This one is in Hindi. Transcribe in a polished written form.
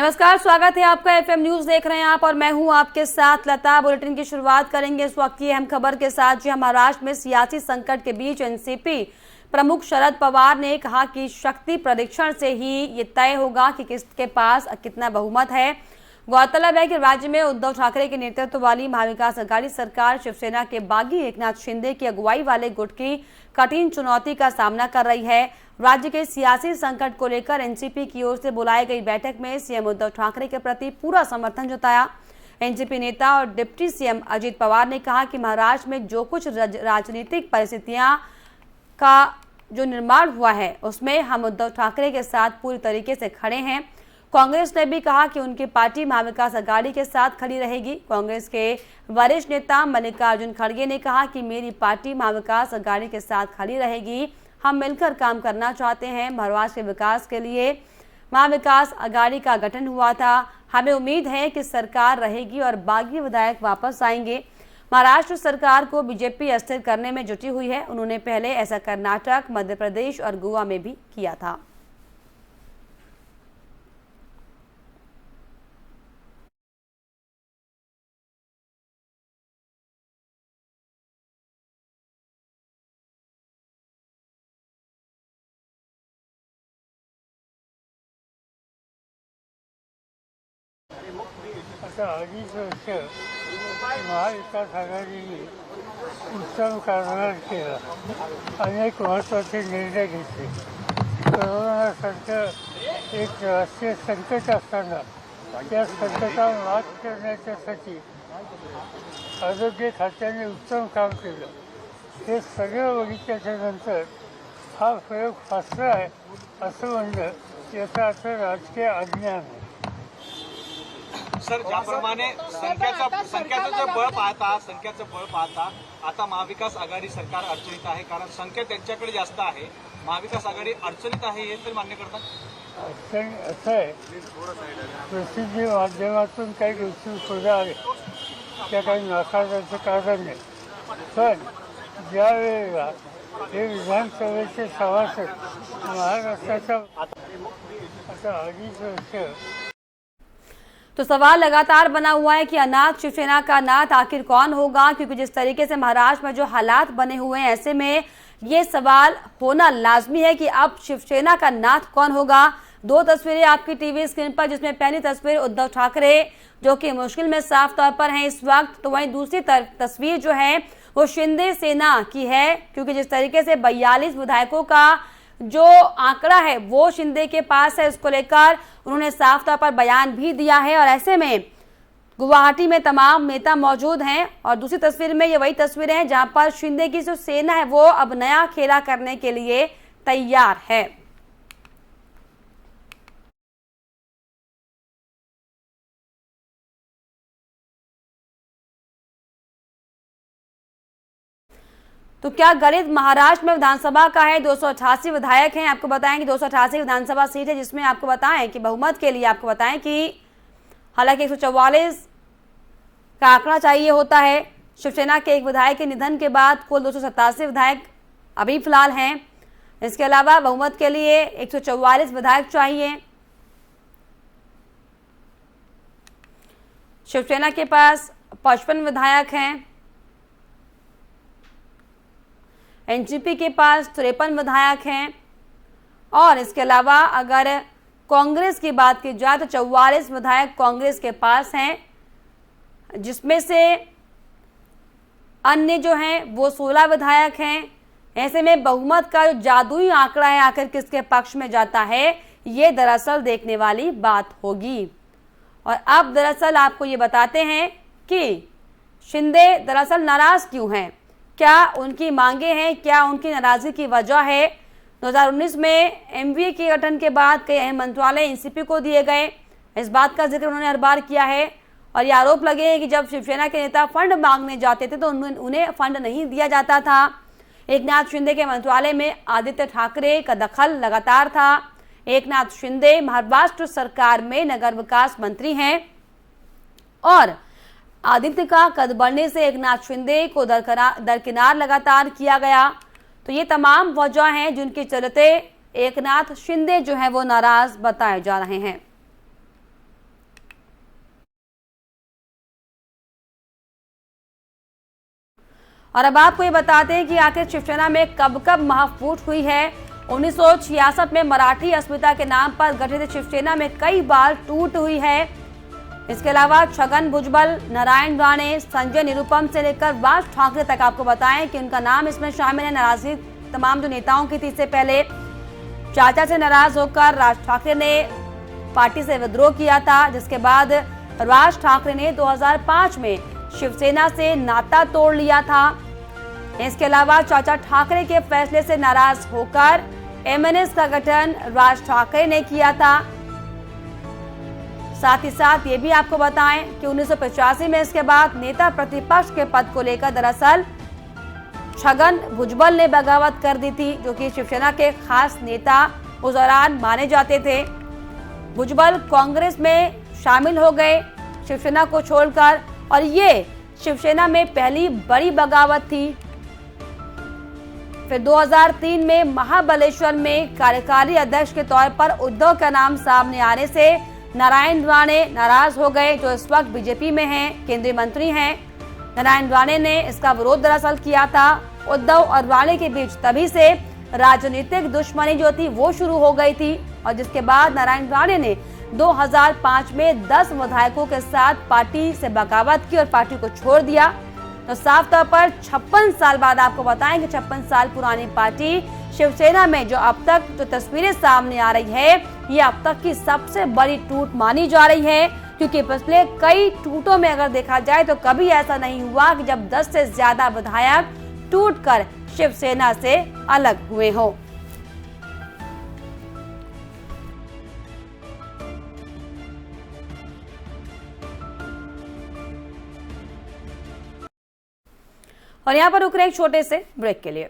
नमस्कार, स्वागत है आपका एफएम न्यूज देख रहे हैं आप और मैं हूं आपके साथ लता। बुलेटिन की शुरुआत करेंगे इस वक्त की अहम खबर के साथ। जी, महाराष्ट्र में सियासी संकट के बीच एनसीपी प्रमुख शरद पवार ने कहा कि शक्ति परीक्षण से ही ये तय होगा कि किसके पास कितना बहुमत है। गौरतलब है कि राज्य में उद्धव ठाकरे के नेतृत्व वाली महाविकास आघाड़ी सरकार शिवसेना के बागी एकनाथ शिंदे की अगुवाई वाले गुट की कठिन चुनौती का सामना कर रही है। राज्य के सियासी संकट को लेकर एनसीपी की ओर से बुलाई गई बैठक में सीएम उद्धव ठाकरे के प्रति पूरा समर्थन जताया। एनसीपी नेता और डिप्टी सीएम अजित पवार ने कहा कि महाराष्ट्र में जो कुछ राजनीतिक परिस्थितियां का जो निर्माण हुआ है उसमें हम उद्धव ठाकरे के साथ पूरी तरीके से खड़े हैं। कांग्रेस ने भी कहा कि उनकी पार्टी महाविकास आघाड़ी के साथ खड़ी रहेगी। कांग्रेस के वरिष्ठ नेता मल्लिकार्जुन खड़गे ने कहा कि मेरी पार्टी महाविकास आघाड़ी के साथ खड़ी रहेगी, हम मिलकर काम करना चाहते हैं। महाराष्ट्र के विकास के लिए महाविकास आघाड़ी का गठन हुआ था, हमें उम्मीद है कि सरकार रहेगी और बागी विधायक वापस आएंगे। महाराष्ट्र सरकार को बीजेपी अस्थिर करने में जुटी हुई है। उन्होंने पहले ऐसा कर्नाटक, मध्य प्रदेश और गोवा में भी किया था। आता 2.5 वर्ष महाविकास आघाडीने उत्तम कारभार केला, अनेक महत्त्वाचे निर्णय घेतले। कोरोनासारखं एक राष्ट्रीय संकट असताना त्या संकटावर मात करण्यासाठी आरोग्य खात्याने उत्तम काम केलं। हे सगळं बघितल्याच्या नंतर हा प्रयोग फसला आहे असं म्हणणं याचा अर्थ राजकीय अज्ञान आहे। सर, ज्याप्रमाणे संख्याचं जे बळ पाहता आता महाविकास आघाडी सरकार अडचणीत आहे, कारण संख्या त्यांच्याकडे जास्त आहे। महाविकास आघाडी अडचणीत आहे हे तरी मान्य करतात? अडचण असं आहे, प्रसिद्धी माध्यमातून काही गोष्टी पुढे आल्या त्या काही नाकारण्याचं कारण नाही, पण ज्या वेळेला हे विधानसभेचे सभासद महाराष्ट्राच्या आता 2.5 वर्ष तो सवाल लगातार बना हुआ है कि अनाथ शिवसेना का नाथ आखिर कौन होगा, क्योंकि जिस तरीके से महाराष्ट्र में जो हालात बने हुए हैं ऐसे में ये सवाल होना लाजमी है कि अब शिवसेना का नाथ कौन होगा। दो तस्वीरें आपकी टीवी स्क्रीन पर, जिसमें पहली तस्वीर उद्धव ठाकरे जो कि मुश्किल में साफ तौर पर हैं इस वक्त, तो वहीं दूसरी तस्वीर जो है वो शिंदे सेना की है, क्योंकि जिस तरीके से 42 विधायकों का जो आंकड़ा है वो शिंदे के पास है, उसको लेकर उन्होंने साफ तौर पर बयान भी दिया है। और ऐसे में गुवाहाटी में तमाम नेता मौजूद हैं और दूसरी तस्वीर में ये वही तस्वीरें हैं जहां पर शिंदे की जो सेना है वो अब नया खेला करने के लिए तैयार है। तो क्या गणित महाराष्ट्र में विधानसभा का है? 288 विधायक हैं। आपको बताएं कि 288 विधानसभा सीट है, जिसमें आपको बताएं कि बहुमत के लिए आपको बताएं कि हालांकि 144 का आंकड़ा चाहिए होता है। शिवसेना के एक विधायक के निधन के बाद कुल 287 विधायक अभी फिलहाल हैं। इसके अलावा बहुमत के लिए 144 विधायक चाहिए। शिवसेना के पास 55 विधायक हैं। एनसीपी के पास 53 विधायक हैं और इसके अलावा अगर कांग्रेस की बात की जाए तो 44 विधायक कांग्रेस के पास हैं, जिसमें से अन्य जो हैं वो 16 विधायक हैं। ऐसे में बहुमत का जो जादुई आंकड़ा है आखिर किसके पक्ष में जाता है, ये दरअसल देखने वाली बात होगी। और अब दरअसल आपको ये बताते हैं कि शिंदे दरअसल नाराज क्यों हैं, क्या उनकी मांगे हैं, क्या उनकी नाराजगी की वजह है। 2019 में एमवीए के गठन के बाद कई अहम मंत्रालय एनसीपी को दिए गए, इस बात का जिक्र उन्होंने हर बार किया है। और ये आरोप लगे हैं कि जब शिवसेना के नेता फंड मांगने जाते थे तो उन्हें फंड नहीं दिया जाता था। एकनाथ शिंदे के मंत्रालय में आदित्य ठाकरे का दखल लगातार था। एकनाथ शिंदे महाराष्ट्र सरकार में नगर विकास मंत्री हैं और आदित्य का कद बढ़ने से एकनाथ शिंदे को दरकिनार लगातार किया गया। तो ये तमाम वजह हैं जिनके चलते एकनाथ शिंदे जो है वो नाराज बताए जा रहे हैं। और अब आपको ये बताते हैं कि आखिर शिवसेना में कब कब महाफूट हुई है। 1966 में मराठी अस्मिता के नाम पर गठित शिवसेना में कई बार टूट हुई है। इसके अलावा छगन भुजबल, नारायण राणे, संजय निरुपम से लेकर राज ठाकरे तक आपको बताएं कि उनका नाम इसमें शामिल है। नाराजगी तमाम जो नेताओं की थी, इससे पहले चाचा से नाराज होकर राज ठाकरे ने पार्टी से विद्रोह किया था, जिसके बाद राज ठाकरे ने 2005 में शिवसेना से नाता तोड़ लिया था। इसके अलावा चाचा ठाकरे के फैसले से नाराज होकर एमएनएस का गठन राज ठाकरे ने किया था। साथ ही साथ ये भी आपको बताएं कि 1985 में इसके बाद नेता प्रतिपक्ष के पद को लेकर दरअसल छगन भुजबल ने बगावत कर दी थी, जो कि शिवसेना के खास नेता उस दौरान माने जाते थे। भुजबल कांग्रेस में शामिल हो गए शिवसेना को छोड़कर, और ये शिवसेना में पहली बड़ी बगावत थी। फिर 2003 में महाबलेश्वर में कार्यकारी अध्यक्ष के तौर पर उद्धव का नाम सामने आने से नारायण राणे नाराज हो गए, जो इस वक्त बीजेपी में हैं, केंद्रीय मंत्री हैं। नारायण राणे ने इसका विरोध दरअसल किया था। उद्धव और राणे के बीच तभी से राजनीतिक दुश्मनी जो थी वो शुरू हो गई थी, और जिसके बाद नारायण राणे ने 2005 में 10 विधायकों के साथ पार्टी से बगावत की और पार्टी को छोड़ दिया। तो साफ तौर पर 56 साल बाद आपको बताएं कि 56 साल पुरानी पार्टी शिवसेना में जो अब तक जो तस्वीरें सामने आ रही है, ये अब तक की सबसे बड़ी टूट मानी जा रही है, क्योंकि पिछले कई टूटों में अगर देखा जाए तो कभी ऐसा नहीं हुआ कि जब 10 से ज्यादा विधायक टूटकर शिवसेना से अलग हुए हों। और यहाँ पर रुक रहे एक छोटे से ब्रेक के लिए।